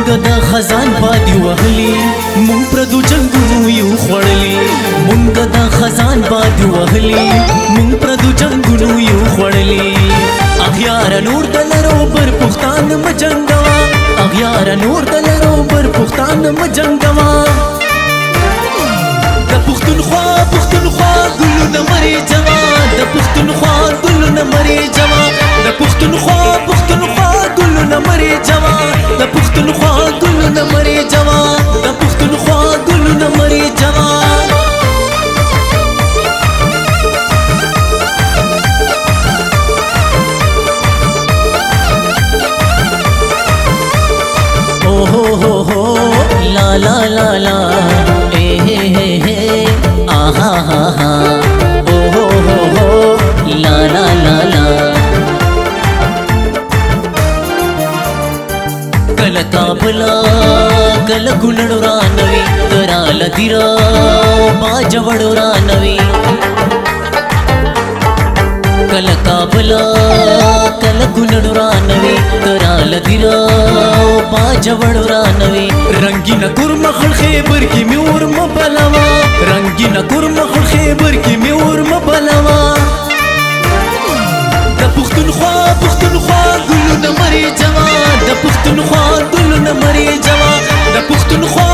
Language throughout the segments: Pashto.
مونږ د خزان باد وهلی مونږ پردو جنگونو یو خوړلی مونږ د خزان باد وهلی مونږ پردو جنگونو یو خوړلی اغیار نور دلرو پر پښتان مجنګوا اغیار نور دلرو پر پښتان مجنګوا د پښتونخوا ګلونه مري جوا د پښتونخوا ګلونه مري جوا د پښتونخوا ګلونه مري جوا د پښتونخوا ګلونه مري جوا د پښتونخوا ګلونه مري جوا او هو هو هو لا لا لا لا اے ہے ہے آہا ہا ہا او ہو ہو لا لا لا لا کل کابلا کل ګلړو رانوي ترال دیرا باجوړو رانوي کل کابلا کل ګلړو رانوي ترال دیرا باجوړو رانوي رنگین ګرمخړ خیبر کې میور مبلوا رنگین ګرمخړ خیبر کې میور مبلوا د پښتونخوا ګلونه مري جوا د پښتونخوا ګلونه مري جوا د پښتونخوا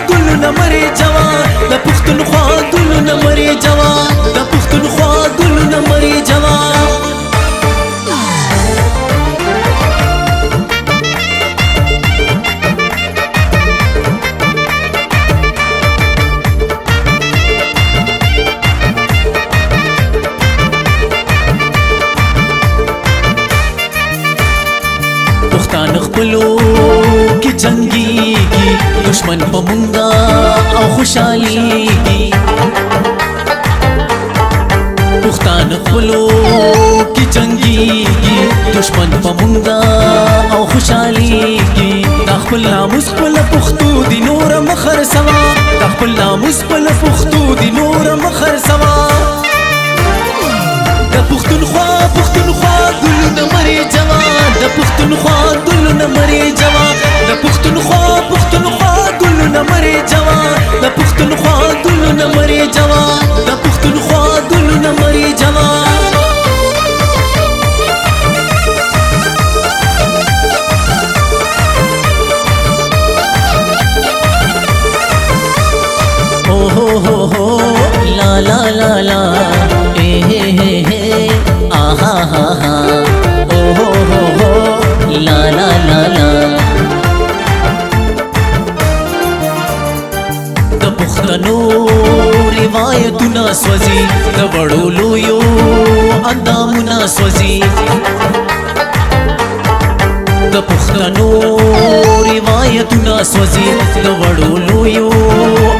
ګلونه مري جوا د پښتونخوا ګلونه مري جوا د پښتونخوا ګلونه مري جوا پښتان خپلو کې جنگيږي دشمن په مونږه او خوشاليږي پښتان خپلو کې جنگيږي دشمن په مونږه او خوشاليږي د خپل ناموس خپل پښتو دی نور مخر سوا د خپل ناموس خپل پښتو دی نور مخر سوا د پښتونخوا ګلونه مري جوا د پښتونخوا ګلونه مري جوا د پښتونخوا ګلونه مري جوا د پښتونخوا ګلونه مري جوا د پښتونخوا ګلونه مري جوا او هو هو هو لا لا لا لا اے ہے ہے آہا ہا ہا او ہو ہو لا لا لا لا د پښتنو روایتونه سوځي د وړو لویو اندامونه سوځي د پښتنو روایتونه سوځي د وړو لویو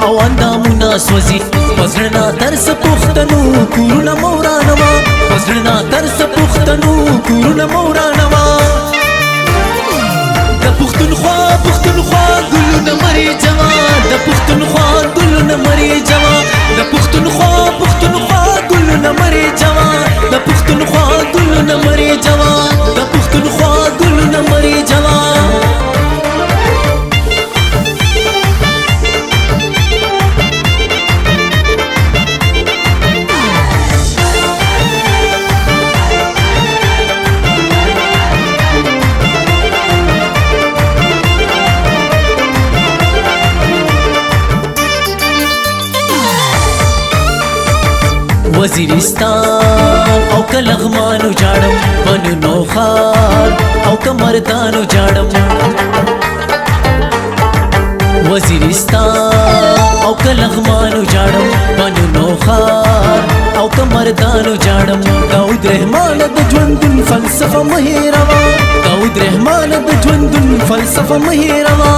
او اندامونه سوځي پزړنا درس پښتنو کورونه مورانوا پزړنا درس پښتنو کورونه مورانوا د پښتونخوا ګلونه مري جوا د پښتونخوا ګلونه مري جوا د پښتونخوا ګلونه مري جوا د پښتونخوا ګلونه مري جوا د پښتونخوا ګلونه مري جوا وزیرستان او کلغمانو جاړم بنو نوخار او کمردانو جاړم وزیرستان او کلغمانو جاړم بنو نوخار او کمردانو جاړم داود رحمان د ژوندون فلسفه مهیروا داود رحمان د ژوندون فلسفه مهیروا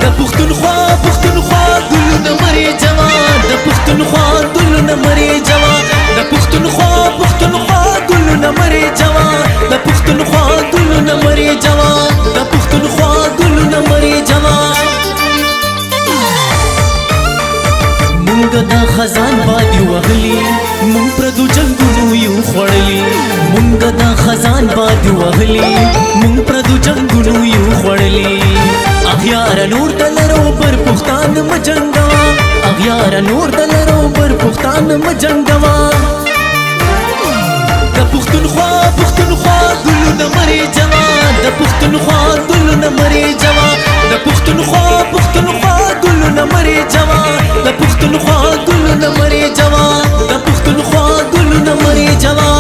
د پښتونخوا ګلونه مري جوا د پښتونخوا ګلونه مري جوا د پښتونخوا ګلونه مري جوا د پښتونخوا ګلونه مري جوا د پښتونخوا ګلونه مري جوا مونږ د خزان باد وهلی مونږ پردو جنگونو یو خوړلی مونږ د خزان باد وهلی مونږ پردو جنگونو پښتانه مجنګوا اغیار نور دلرو پر پښتانه مجنګوا د پښتونخوا ګلونه مري جوان د پښتونخوا ګلونه مري جوان د پښتونخوا ګلونه مري جوان د پښتونخوا ګلونه مري جوان د پښتونخوا ګلونه مري جوان